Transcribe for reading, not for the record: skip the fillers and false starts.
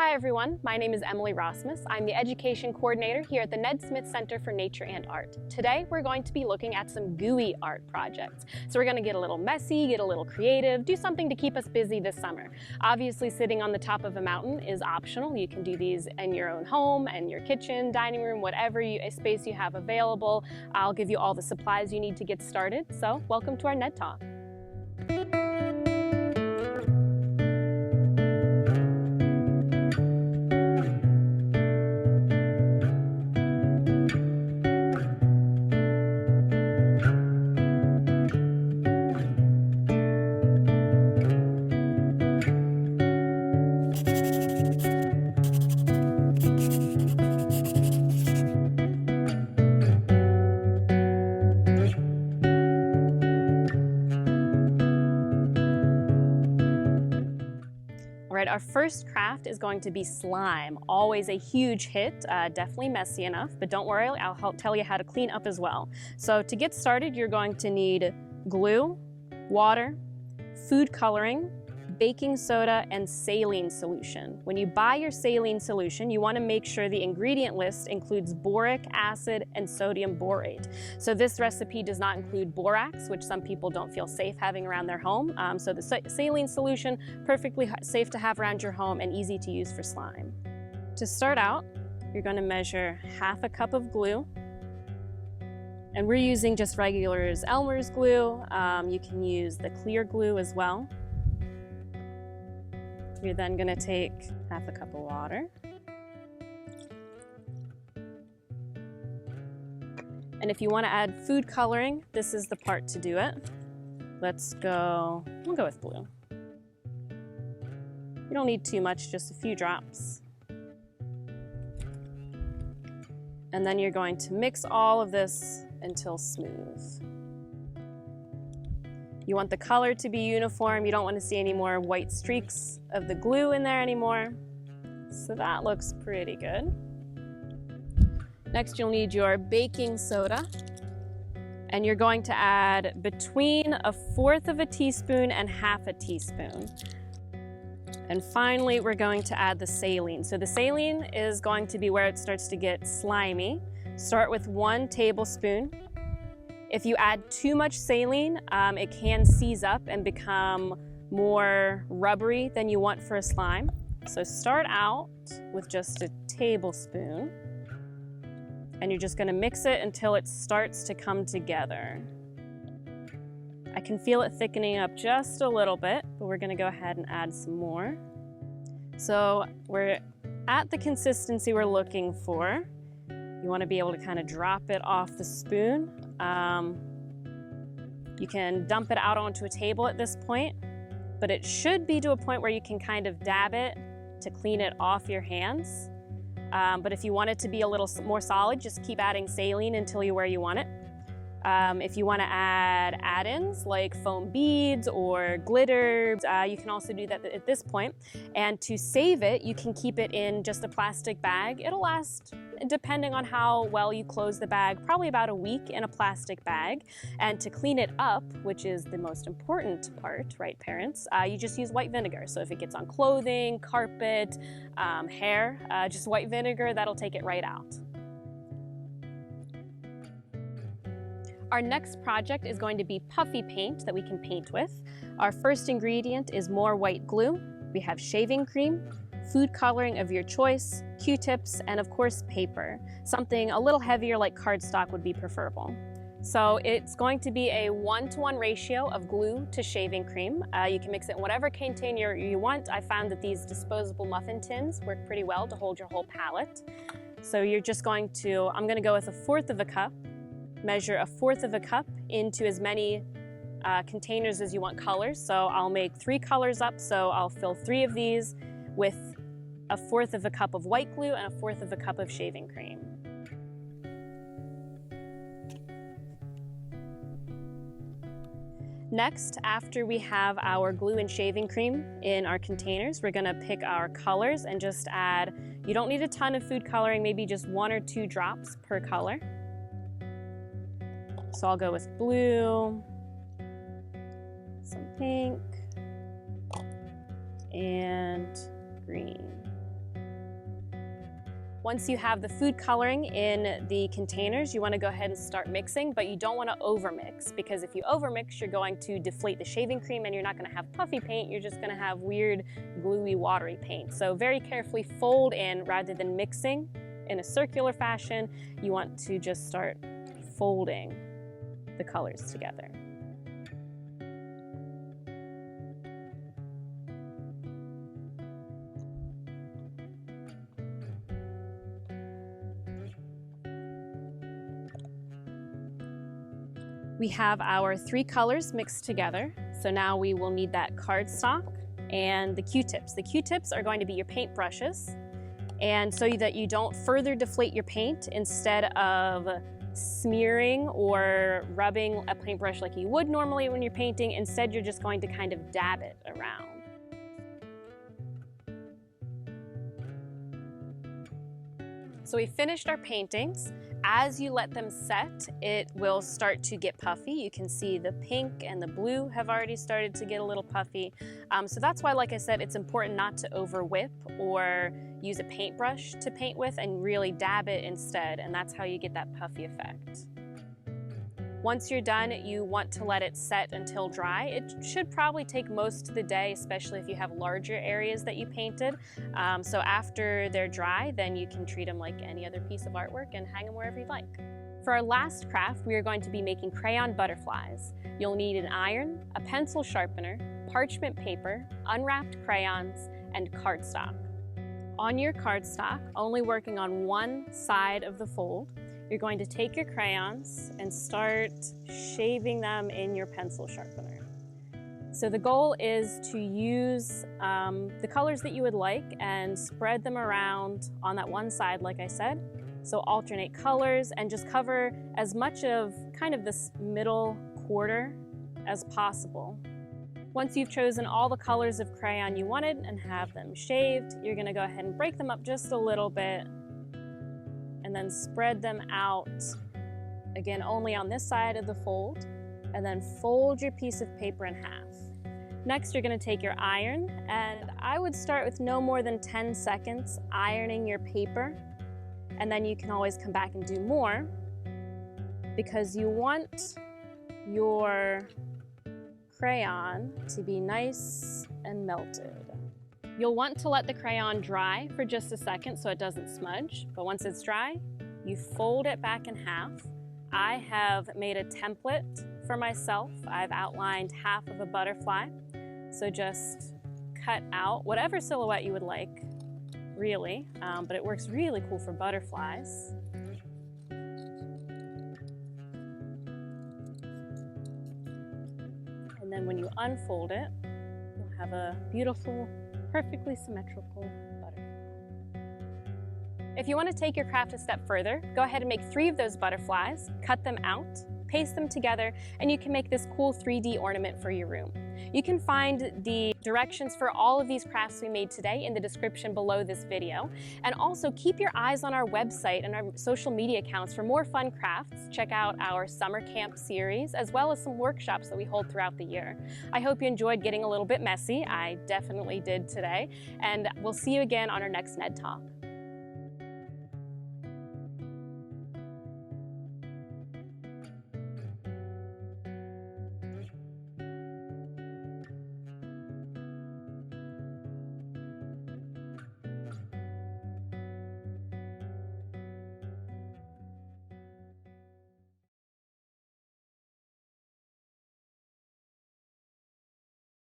Hi everyone, my name is Emily Rosmus. I'm the Education Coordinator here at the Ned Smith Center for Nature and Art. Today we're going to be looking at some gooey art projects. So we're going to get a little messy, get a little creative, do something to keep us busy this summer. Obviously sitting on the top of a mountain is optional. You can do these in your own home and your kitchen, dining room, whatever space you have available. I'll give you all the supplies you need to get started. So welcome to our Ned Talk. All right, our first craft is going to be slime. Always a huge hit, definitely messy enough, but don't worry, I'll tell you how to clean up as well. So to get started, you're going to need glue, water, food coloring, baking soda, and saline solution. When you buy your saline solution, you want to make sure the ingredient list includes boric acid and sodium borate. So this recipe does not include borax, which some people don't feel safe having around their home. So the saline solution, perfectly safe to have around your home and easy to use for slime. To start out, you're going to measure half a cup of glue. And we're using just regular Elmer's glue. You can use the clear glue as well. You're then going to take half a cup of water. And if you want to add food coloring, this is the part to do it. We'll go with blue. You don't need too much, just a few drops. And then you're going to mix all of this until smooth. You want the color to be uniform. You don't want to see any more white streaks of the glue in there anymore. So that looks pretty good. Next, you'll need your baking soda. And you're going to add between 1/4 teaspoon and 1/2 teaspoon. And finally, we're going to add the saline. So the saline is going to be where it starts to get slimy. Start with 1 tablespoon. If you add too much saline, it can seize up and become more rubbery than you want for a slime. So start out with just a tablespoon, and you're just gonna mix it until it starts to come together. I can feel it thickening up just a little bit, but we're gonna go ahead and add some more. So we're at the consistency we're looking for. You want to be able to kind of drop it off the spoon. You can dump it out onto a table at this point, but it should be to a point where you can kind of dab it to clean it off your hands. But if you want it to be a little more solid, just keep adding saline until you're where you want it. If you want to add add-ins like foam beads or glitter, you can also do that at this point. And to save it, you can keep it in just a plastic bag. It'll last, depending on how well you close the bag, probably about a week in a plastic bag. And to clean it up, which is the most important part, right, parents, you just use white vinegar. So if it gets on clothing, carpet, hair, just white vinegar, that'll take it right out. Our next project is going to be puffy paint that we can paint with. Our first ingredient is more white glue. We have shaving cream, food coloring of your choice, Q-tips, and of course paper. Something a little heavier like cardstock would be preferable. So it's going to be a 1-to-1 ratio of glue to shaving cream. You can mix it in whatever container you want. I found that these disposable muffin tins work pretty well to hold your whole palette. So you're just going to, I'm going to go with 1/4 cup. Measure 1/4 cup into as many containers as you want colors. So I'll make 3 colors up, so I'll fill 3 of these with 1/4 cup of white glue and 1/4 cup of shaving cream. Next, after we have our glue and shaving cream in our containers, we're gonna pick our colors and just add, you don't need a ton of food coloring, maybe just 1 or 2 drops per color. So I'll go with blue, some pink, and green. Once you have the food coloring in the containers, you want to go ahead and start mixing, but you don't want to overmix, because if you overmix, you're going to deflate the shaving cream and you're not going to have puffy paint, you're just going to have weird, gluey, watery paint. So very carefully fold in rather than mixing in a circular fashion. You want to just start folding the colors together. We have our 3 colors mixed together. So now we will need that cardstock and the Q-tips. The Q-tips are going to be your paint brushes. And so that you don't further deflate your paint, instead of smearing or rubbing a paintbrush like you would normally when you're painting, instead you're just going to kind of dab it around. So we finished our paintings. As you let them set, it will start to get puffy. You can see the pink and the blue have already started to get a little puffy. So that's why, like I said, it's important not to over whip or use a paintbrush to paint with, and really dab it instead, and that's how you get that puffy effect. Once you're done, you want to let it set until dry. It should probably take most of the day, especially if you have larger areas that you painted. So after they're dry, then you can treat them like any other piece of artwork and hang them wherever you'd like. For our last craft, we are going to be making crayon butterflies. You'll need an iron, a pencil sharpener, parchment paper, unwrapped crayons, and cardstock. On your cardstock, only working on one side of the fold, you're going to take your crayons and start shaving them in your pencil sharpener. So the goal is to use the colors that you would like and spread them around on that one side, like I said. So alternate colors and just cover as much of kind of this middle quarter as possible. Once you've chosen all the colors of crayon you wanted and have them shaved, you're going to go ahead and break them up just a little bit and then spread them out, again, only on this side of the fold, and then fold your piece of paper in half. Next, you're going to take your iron, and I would start with no more than 10 seconds ironing your paper, and then you can always come back and do more, because you want your crayon to be nice and melted. You'll want to let the crayon dry for just a second so it doesn't smudge, but once it's dry, you fold it back in half. I have made a template for myself. I've outlined half of a butterfly, so just cut out whatever silhouette you would like, really, but it works really cool for butterflies. And then when you unfold it, you'll have a beautiful, perfectly symmetrical butterfly. If you want to take your craft a step further, go ahead and make 3 of those butterflies, cut them out, paste them together, and you can make this cool 3D ornament for your room. You can find the directions for all of these crafts we made today in the description below this video. And also keep your eyes on our website and our social media accounts for more fun crafts. Check out our summer camp series, as well as some workshops that we hold throughout the year. I hope you enjoyed getting a little bit messy. I definitely did today. And we'll see you again on our next Ned Talk.